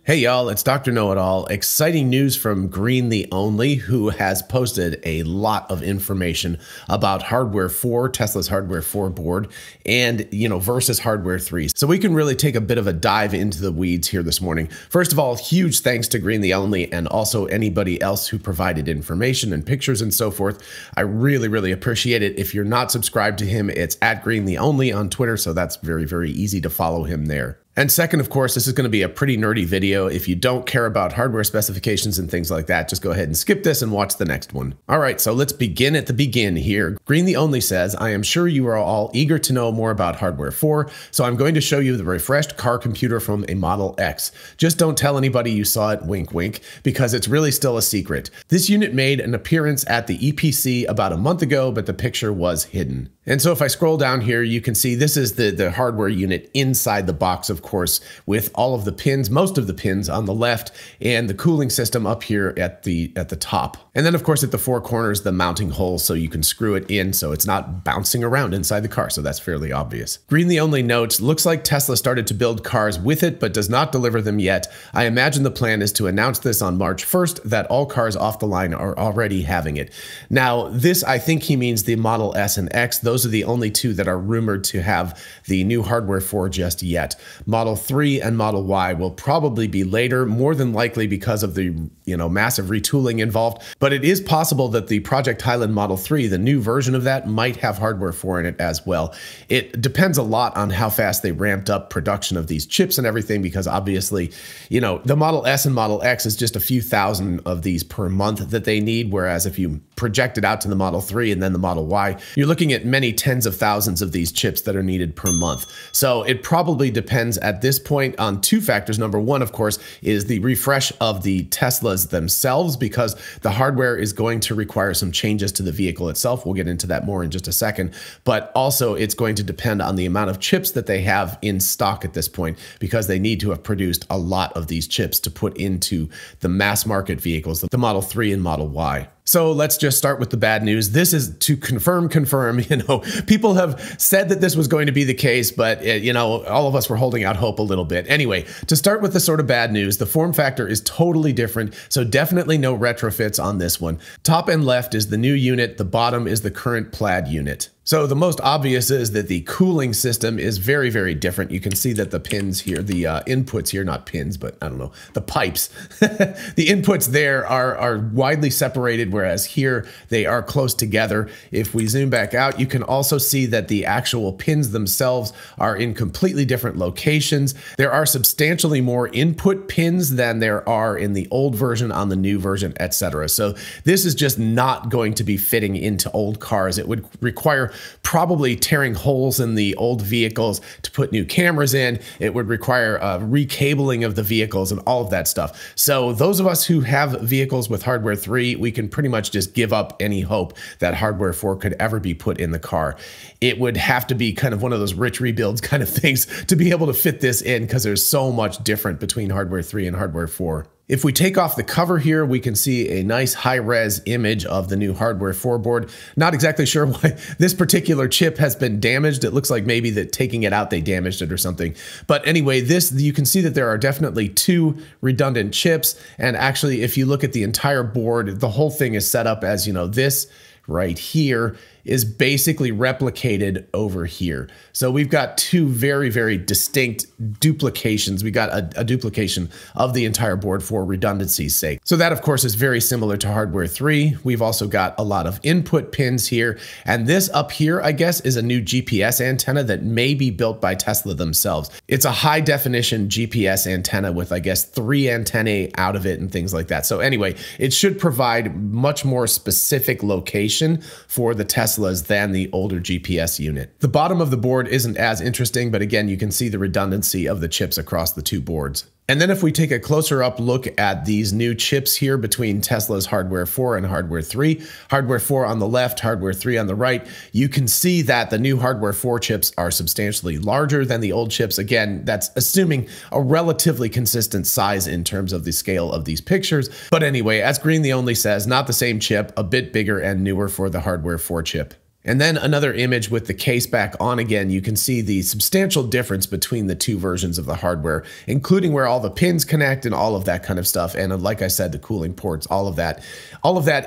Hey y'all, it's Dr. Know-It-All. Exciting news from Green the Only, who has posted a lot of information about Hardware 4, Tesla's Hardware 4 board, and, versus Hardware 3. So we can really take a bit of a dive into the weeds here this morning. First of all, huge thanks to Green the Only and also anybody else who provided information and pictures and so forth. I really, really appreciate it. If you're not subscribed to him, it's at Green the Only on Twitter, so that's very, very easy to follow him there. And second, of course, this is going to be a pretty nerdy video. If you don't care about hardware specifications and things like that, just go ahead and skip this and watch the next one. All right, so let's begin at the begin here. Green the Only says, I am sure you are all eager to know more about Hardware 4, so I'm going to show you the refreshed car computer from a Model X. Just don't tell anybody you saw it, wink wink, because it's really still a secret. This unit made an appearance at the EPC about a month ago, but the picture was hidden. And so if I scroll down here, you can see this is the hardware unit inside the box, of course, with all of the pins, most of the pins on the left, and the cooling system up here at the top. And then, of course, at the four corners, the mounting hole so you can screw it in so it's not bouncing around inside the car. So that's fairly obvious. Green the Only notes, looks like Tesla started to build cars with it, but does not deliver them yet. I imagine the plan is to announce this on March 1st, that all cars off the line are already having it. Now, this, I think he means the Model S and X. Those are the only two that are rumored to have the new Hardware 4 just yet. Model 3 and Model Y will probably be later, more than likely because of the massive retooling involved. But it is possible that the Project Highland Model 3, the new version of that, might have Hardware 4 in it as well. It depends a lot on how fast they ramped up production of these chips and everything, because obviously, the Model S and Model X is just a few thousand of these per month that they need, whereas if you project it out to the Model 3 and then the Model Y, you're looking at many tens of thousands of these chips that are needed per month. So it probably depends at this point on two factors. Number one, of course, is the refresh of the Teslas themselves, because the hardware is going to require some changes to the vehicle itself. We'll get into that more in just a second. But also it's going to depend on the amount of chips that they have in stock at this point, because they need to have produced a lot of these chips to put into the mass market vehicles, the Model 3 and Model Y. So let's just start with the bad news. This is to confirm, people have said that this was going to be the case, but all of us were holding out hope a little bit. Anyway, to start with the sort of bad news, the form factor is totally different. So definitely no retrofits on this one. Top and left is the new unit. The bottom is the current Plaid unit. So the most obvious is that the cooling system is very, very different. You can see that the pins here, the inputs here, not pins, but I don't know, the pipes, the inputs there are widely separated, whereas here they are close together. If we zoom back out, you can also see that the actual pins themselves are in completely different locations. There are substantially more input pins than there are in the old version, on the new version, etc. So this is just not going to be fitting into old cars. It would require probably tearing holes in the old vehicles to put new cameras in. It would require recabling of the vehicles and all of that stuff. So those of us who have vehicles with Hardware 3, we can pretty much just give up any hope that Hardware 4 could ever be put in the car. It would have to be kind of one of those rich rebuilds kind of things to be able to fit this in, because there's so much different between Hardware 3 and Hardware 4. If we take off the cover here, we can see a nice high-res image of the new Hardware 4 board. Not exactly sure why this particular chip has been damaged. It looks like maybe that taking it out, they damaged it or something. But anyway, you can see that there are definitely two redundant chips. And actually, if you look at the entire board, the whole thing is set up as, this right here is basically replicated over here. So we've got two very, very distinct duplications. We got a duplication of the entire board for redundancy's sake. So that, of course, is very similar to Hardware 3. We've also got a lot of input pins here. And this up here, I guess, is a new GPS antenna that may be built by Tesla themselves. It's a high definition GPS antenna with, I guess, 3 antennae out of it and things like that. So anyway, it should provide much more specific location for the Teslas than the older GPS unit. The bottom of the board isn't as interesting, but again, you can see the redundancy of the chips across the two boards. And then if we take a closer up look at these new chips here between Tesla's Hardware 4 and Hardware 3, Hardware 4 on the left, Hardware 3 on the right, you can see that the new Hardware 4 chips are substantially larger than the old chips. Again, that's assuming a relatively consistent size in terms of the scale of these pictures. But anyway, as Green the Only says, not the same chip, a bit bigger and newer for the Hardware 4 chip. And then another image with the case back on again, you can see the substantial difference between the two versions of the hardware, including where all the pins connect and all of that kind of stuff. And like I said, the cooling ports, all of that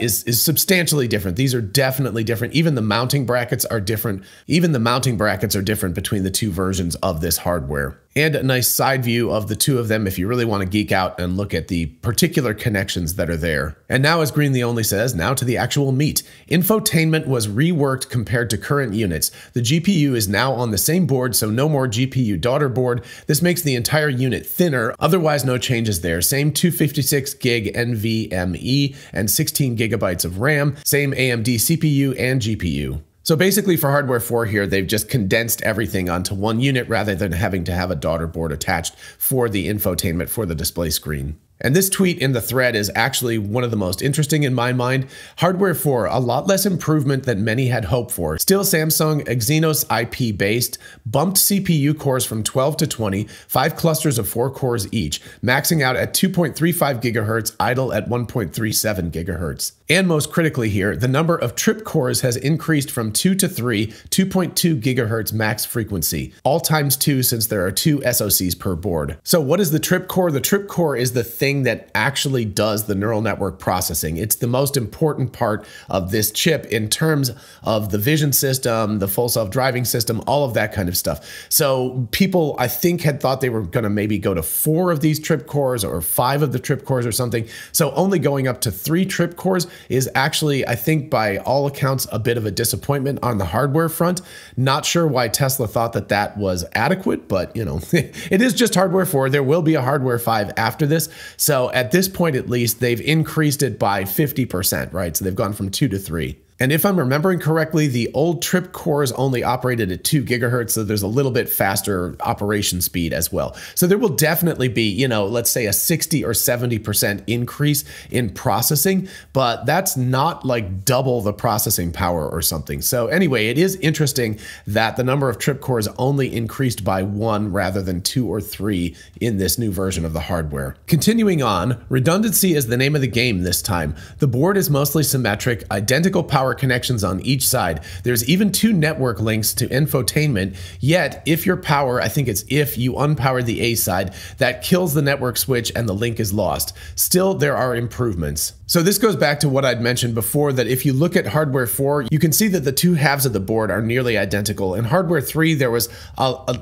is substantially different. These are definitely different. Even the mounting brackets are different. Even the mounting brackets are different between the two versions of this hardware. And a nice side view of the two of them if you really want to geek out and look at the particular connections that are there. And now, as Green the Only says, now to the actual meat. Infotainment was reworked compared to current units. The GPU is now on the same board, so no more GPU daughter board. This makes the entire unit thinner. Otherwise, no changes there. Same 256 gig NVMe and 16 gigabytes of RAM. Same AMD CPU and GPU. So basically for hardware 4 here, they've just condensed everything onto one unit rather than having to have a daughter board attached for the infotainment for the display screen. And this tweet in the thread is actually one of the most interesting in my mind. Hardware 4, a lot less improvement than many had hoped for. Still Samsung Exynos IP based, bumped CPU cores from 12 to 20, 5 clusters of 4 cores each, maxing out at 2.35 gigahertz, idle at 1.37 gigahertz. And most critically here, the number of trip cores has increased from 2 to 3, 2.2 gigahertz max frequency, all times 2 since there are 2 SoCs per board. So what is the trip core? The trip core is the thing that actually does the neural network processing. It's the most important part of this chip in terms of the vision system, the full self-driving system, all of that kind of stuff. So people, I think, had thought they were going to maybe go to 4 of these trip cores or 5 of the trip cores or something. So only going up to 3 trip cores is actually, I think, by all accounts, a bit of a disappointment on the hardware front. Not sure why Tesla thought that that was adequate, but you know, it is just hardware 4. There will be a hardware 5 after this. So at this point, at least, they've increased it by 50%, right? So they've gone from 2 to 3. And if I'm remembering correctly, the old trip cores only operated at 2 gigahertz, so there's a little bit faster operation speed as well. So there will definitely be, you know, let's say a 60 or 70% increase in processing, but that's not like double the processing power or something. So anyway, it is interesting that the number of trip cores only increased by 1 rather than 2 or 3 in this new version of the hardware. Continuing on, redundancy is the name of the game this time. The board is mostly symmetric, identical power connections on each side. There's even 2 network links to infotainment, yet if your power, I think it's if you unpower the A side, that kills the network switch and the link is lost. Still, there are improvements. So this goes back to what I'd mentioned before, that if you look at hardware 4, you can see that the 2 halves of the board are nearly identical. In hardware 3, there was,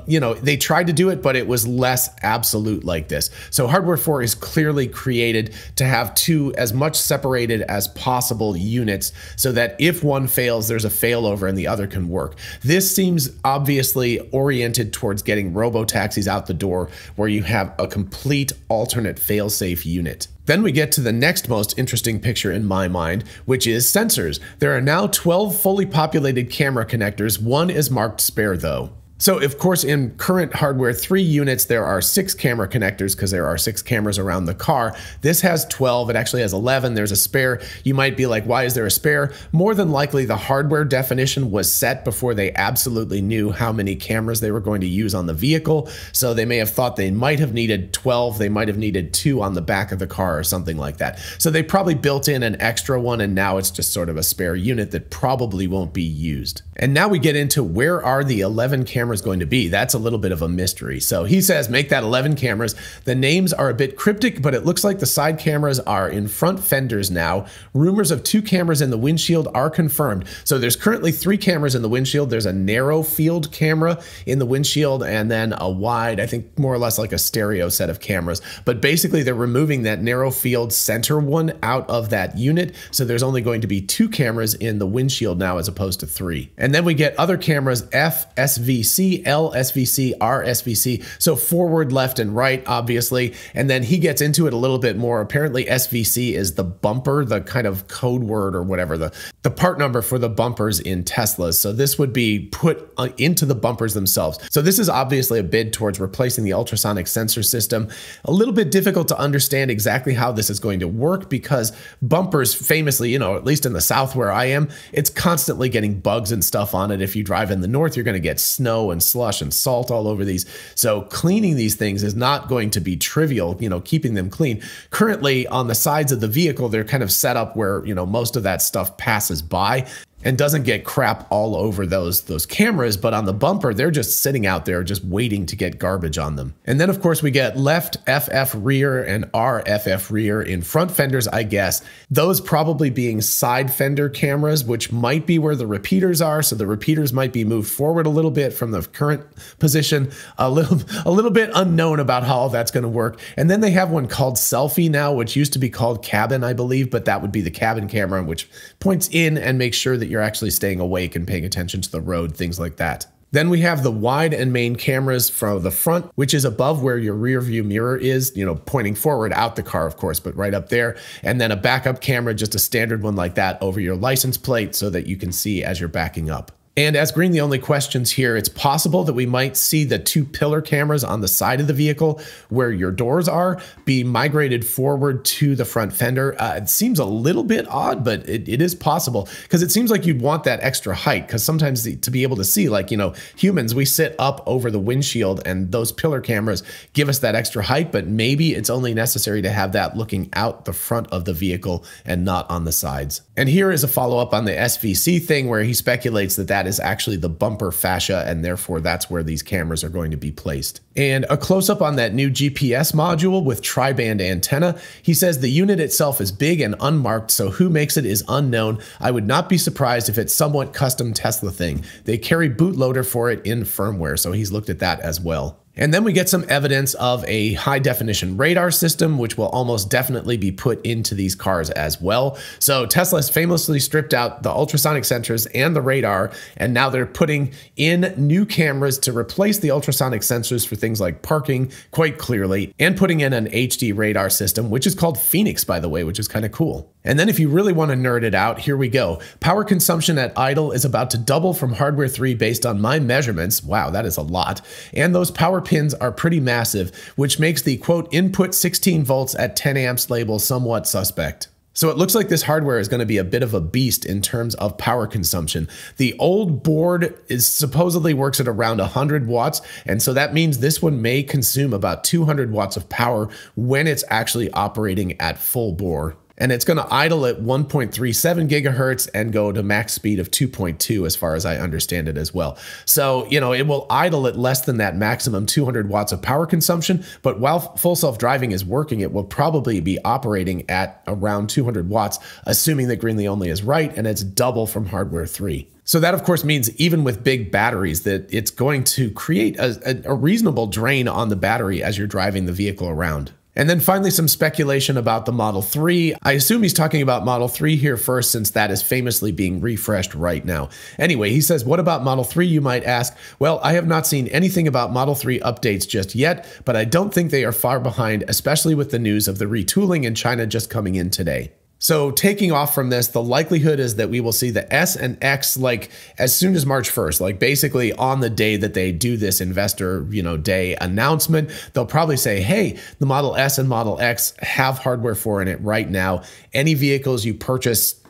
you know, they tried to do it, but it was less absolute like this. So hardware 4 is clearly created to have 2 as much separated as possible units so that if one fails, there's a failover and the other can work. This seems obviously oriented towards getting robo-taxis out the door, where you have a complete alternate fail-safe unit. Then we get to the next most interesting picture in my mind, which is sensors. There are now 12 fully populated camera connectors. 1 is marked spare though. So of course, in current hardware 3 units, there are 6 camera connectors because there are 6 cameras around the car. This has 12, it actually has 11, there's a spare. You might be like, why is there a spare? More than likely the hardware definition was set before they absolutely knew how many cameras they were going to use on the vehicle. So they may have thought they might have needed 12, they might have needed 2 on the back of the car or something like that. So they probably built in an extra one and now it's just sort of a spare unit that probably won't be used. And now we get into where are the 11 cameras going to be. That's a little bit of a mystery. So he says, make that 11 cameras. The names are a bit cryptic, but it looks like the side cameras are in front fenders now. Rumors of 2 cameras in the windshield are confirmed. So there's currently 3 cameras in the windshield. There's a narrow field camera in the windshield and then a wide, I think more or less like a stereo set of cameras. But basically they're removing that narrow field center one out of that unit. So there's only going to be 2 cameras in the windshield now as opposed to 3. And then we get other cameras, F, SVC, L, SVC, R, SVC. So forward, left, and right, obviously. And then he gets into it a little bit more. Apparently SVC is the bumper, the kind of code word or whatever, the part number for the bumpers in Teslas. So this would be put into the bumpers themselves. So this is obviously a bid towards replacing the ultrasonic sensor system. A little bit difficult to understand exactly how this is going to work because bumpers famously, you know, at least in the South where I am, it's constantly getting bugs and stuff on it. If you drive in the North, you're going to get snow and slush and salt all over these. So cleaning these things is not going to be trivial, you know, keeping them clean. Currently on the sides of the vehicle, they're kind of set up where, you know, most of that stuff passes by. and doesn't get crap all over those cameras, but on the bumper, they're just sitting out there just waiting to get garbage on them. And then of course we get left FF rear and RFF rear in front fenders, I guess. Those probably being side fender cameras, which might be where the repeaters are. So the repeaters might be moved forward a little bit from the current position, a little bit unknown about how all that's going to work. And then they have one called selfie now, which used to be called cabin, I believe, but that would be the cabin camera, which points in and makes sure that you're actually staying awake and paying attention to the road, things like that. Then we have the wide and main cameras from the front, which is above where your rear view mirror is, pointing forward out the car, of course, but right up there. And then a backup camera, just a standard one like that over your license plate so that you can see as you're backing up. And as Green the Only questions here, it's possible that we might see the 2 pillar cameras on the side of the vehicle where your doors are be migrated forward to the front fender. It seems a little bit odd, but it is possible because it seems like you'd want that extra height because sometimes to be able to see, like, humans, we sit up over the windshield and those pillar cameras give us that extra height, but maybe it's only necessary to have that looking out the front of the vehicle and not on the sides. And here is a follow-up on the SVC thing where he speculates that is actually the bumper fascia, and therefore that's where these cameras are going to be placed. And a close-up on that new GPS module with tri-band antenna. He says the unit itself is big and unmarked, so who makes it is unknown. I would not be surprised if it's somewhat custom Tesla thing. They carry bootloader for it in firmware, so he's looked at that as well. And then we get some evidence of a high definition radar system, which will almost definitely be put into these cars as well. So Tesla has famously stripped out the ultrasonic sensors and the radar, and now they're putting in new cameras to replace the ultrasonic sensors for things like parking quite clearly, and putting in an HD radar system, which is called Phoenix, by the way, which is kind of cool. And then if you really want to nerd it out, here we go. Power consumption at idle is about to double from hardware 3 based on my measurements. Wow, that is a lot. And those power pins are pretty massive, which makes the quote input 16 volts at 10 amps label somewhat suspect. So it looks like this hardware is going to be a bit of a beast in terms of power consumption. The old board supposedly works at around 100 watts, and so that means this one may consume about 200 watts of power when it's actually operating at full bore. And it's going to idle at 1.37 gigahertz and go to max speed of 2.2 as far as I understand it as well. So, it will idle at less than that maximum 200 watts of power consumption, but while full self-driving is working, it will probably be operating at around 200 watts, assuming that Green the Only is right, and it's double from hardware 3. So that, of course, means even with big batteries that it's going to create a reasonable drain on the battery as you're driving the vehicle around. And then finally, some speculation about the Model 3. I assume he's talking about Model 3 here first, since that is famously being refreshed right now. Anyway, he says, what about Model 3, you might ask? Well, I have not seen anything about Model 3 updates just yet, but I don't think they are far behind, especially with the news of the retooling in China just coming in today. So taking off from this, the likelihood is that we will see the S and X like as soon as March 1st, like basically on the day that they do this investor, day announcement. They'll probably say, hey, the Model S and Model X have hardware 4 in it right now. Any vehicles you purchase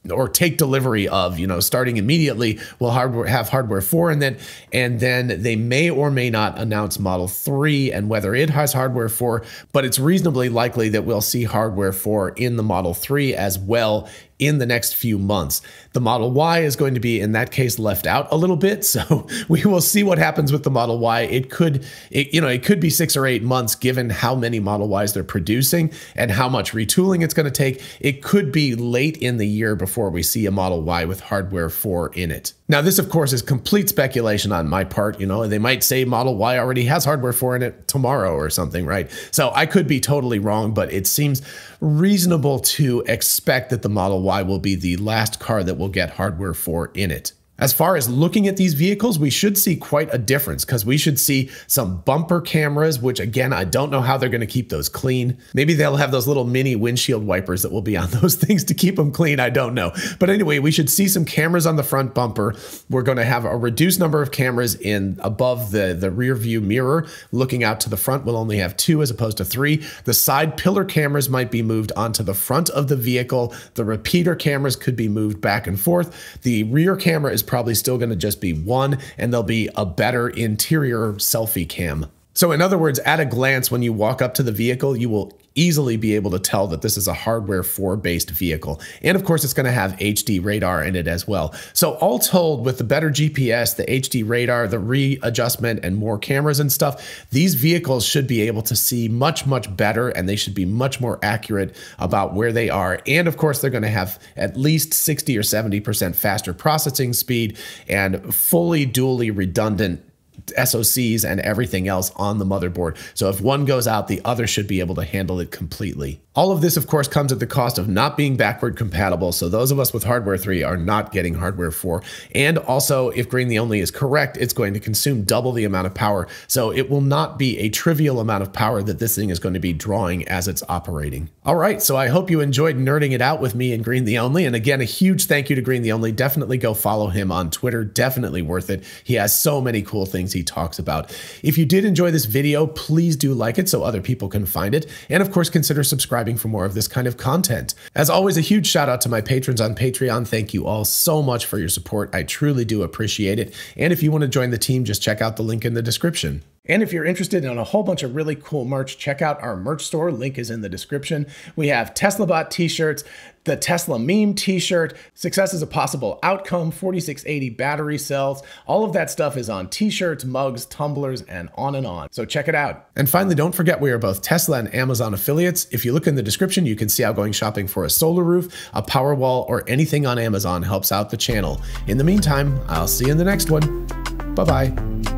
or take delivery of, starting immediately, will have hardware 4 in it, and then they may or may not announce Model 3 and whether it has hardware 4, but it's reasonably likely that we'll see hardware 4 in the Model 3 as well in the next few months. The Model Y is going to be, in that case, left out a little bit, so we will see what happens with the Model Y. It could be 6 or 8 months given how many Model Ys they're producing and how much retooling it's going to take. It could be late in the year before we see a Model Y with hardware 4 in it. Now, this, of course, is complete speculation on my part. They might say Model Y already has hardware 4 in it tomorrow or something, right? So I could be totally wrong, but it seems reasonable to expect that the Model Y will be the last car that will get hardware 4 in it. As far as looking at these vehicles, we should see quite a difference because we should see some bumper cameras, which again, I don't know how they're going to keep those clean. Maybe they'll have those little mini windshield wipers that will be on those things to keep them clean. I don't know. But anyway, we should see some cameras on the front bumper. We're going to have a reduced number of cameras in above the rear view mirror. Looking out to the front, we'll only have 2 as opposed to 3. The side pillar cameras might be moved onto the front of the vehicle. The repeater cameras could be moved back and forth. The rear camera is probably still going to just be 1, and there'll be a better interior selfie cam. So in other words, at a glance, when you walk up to the vehicle, you will easily be able to tell that this is a hardware 4 based vehicle. And of course, it's going to have HD radar in it as well. So all told, with the better GPS, the HD radar, the readjustment, and more cameras and stuff, these vehicles should be able to see much, much better, and they should be much more accurate about where they are. And of course, they're going to have at least 60 or 70% faster processing speed and fully dually redundant SoCs and everything else on the motherboard. So if one goes out, the other should be able to handle it completely. All of this, of course, comes at the cost of not being backward compatible. So those of us with hardware 3 are not getting hardware 4. And also, if green the only is correct, it's going to consume double the amount of power. So it will not be a trivial amount of power that this thing is going to be drawing as it's operating. All right, so I hope you enjoyed nerding it out with me and Green the Only. And again, a huge thank you to Green the Only. Definitely go follow him on Twitter. Definitely worth it. He has so many cool things he talks about. If you did enjoy this video, please do like it so other people can find it. And of course, consider subscribing for more of this kind of content. As always, a huge shout out to my patrons on Patreon. Thank you all so much for your support. I truly do appreciate it. And if you want to join the team, just check out the link in the description. And if you're interested in a whole bunch of really cool merch, check out our merch store. Link is in the description. We have TeslaBot t-shirts, the Tesla meme t-shirt, Success is a Possible Outcome, 4680 battery cells. All of that stuff is on t-shirts, mugs, tumblers, and on and on. So check it out. And finally, don't forget we are both Tesla and Amazon affiliates. If you look in the description, you can see how going shopping for a solar roof, a power wall, or anything on Amazon helps out the channel. In the meantime, I'll see you in the next one. Bye-bye.